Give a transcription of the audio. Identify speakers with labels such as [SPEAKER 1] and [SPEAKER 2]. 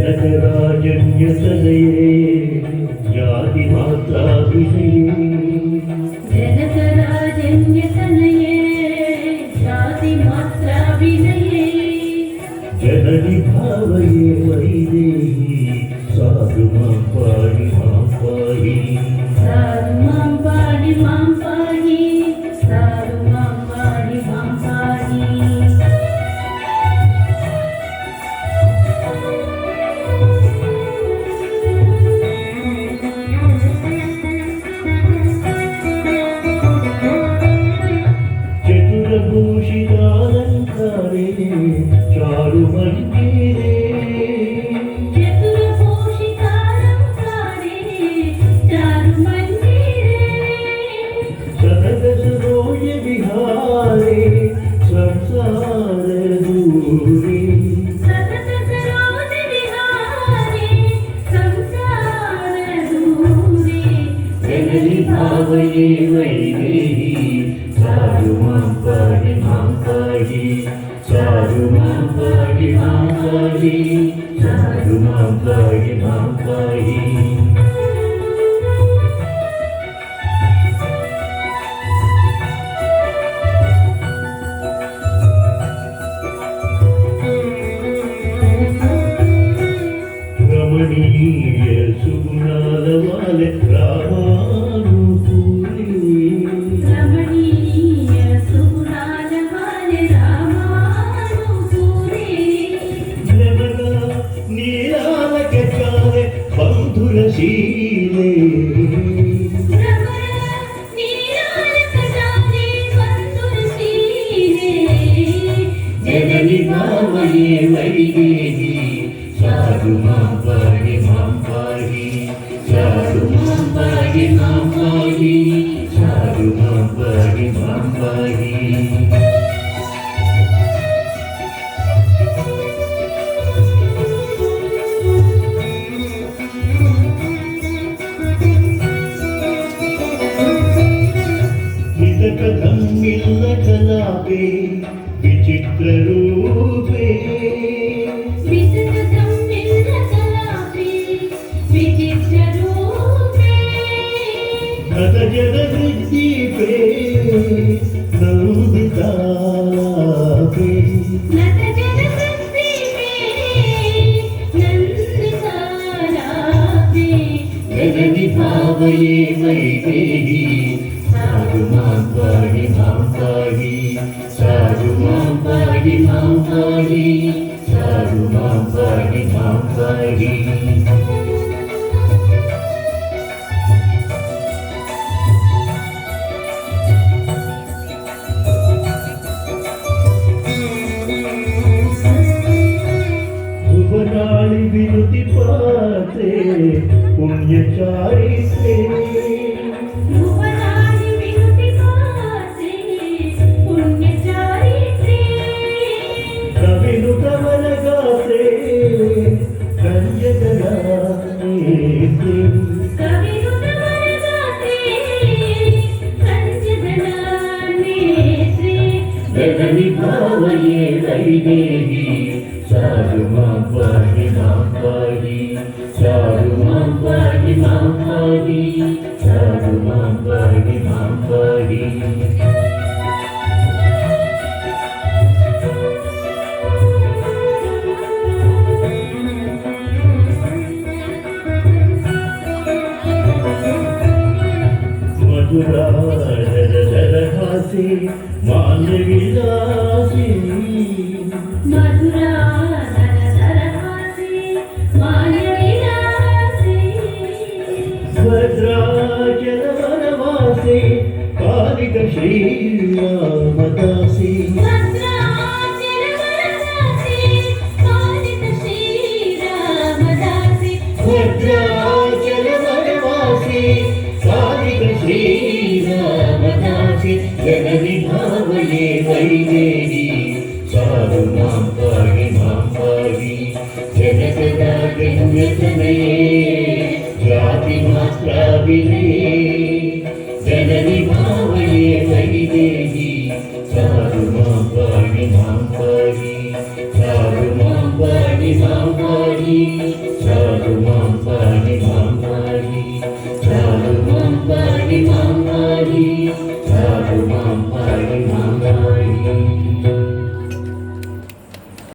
[SPEAKER 1] जनकराजन्यतनये जातिमात्राभिनये
[SPEAKER 2] जनकराजन्यतनये जातिमात्राभिनये
[SPEAKER 1] जननि भावये वैदेही साधु मां पाहि
[SPEAKER 2] साधु मां पाहि साधु मां पाहि
[SPEAKER 1] चतुर्भूषितालङ्कारे चारुमन्दिरे सततसरोज विहारे संसारदूरे जननि भावये वैदेही साधु मां पाहि साधु मां पाहि साधु मां पाहि रमणीय सुगुणाल वाले रामानुकूले
[SPEAKER 2] रमणीय सुगुणाल वाले रामानुकूले
[SPEAKER 1] नमगा नीलाल के काले बंधुरशीले जननि भावये वैदेही साधु मां पाहि साधु मां पाहि साधु मां पाहि हितकथं मिल्लकलापे विचित्ररूपे नतजनहृद्दीपे नन्दितालापे जननि भावये वैदेही साधु मां पाहि साधु मां पाहि साधु मां पाहि भुवनाळि विनुति पात्रे पुण्यचारित्रे कविनु कमलगात्रे कंजगनानेत्रे जननि भावये वैदेही साधु मां पाहि साधु मां पाहि साधु मां पाहि मधुराधरहासे माल्यविलासे भद्राचलवनवासे कालिक श्रीरामदासे भद्राचलवनवासे कालिक श्रीरामदासे जननि भावये वैदेही साधु मां पाहि जनकराजन्यतनये जातिमात्राभिनये जननि भावये वैदेही साधु मां पाहि साधु मां पाहि साधु मां पाहि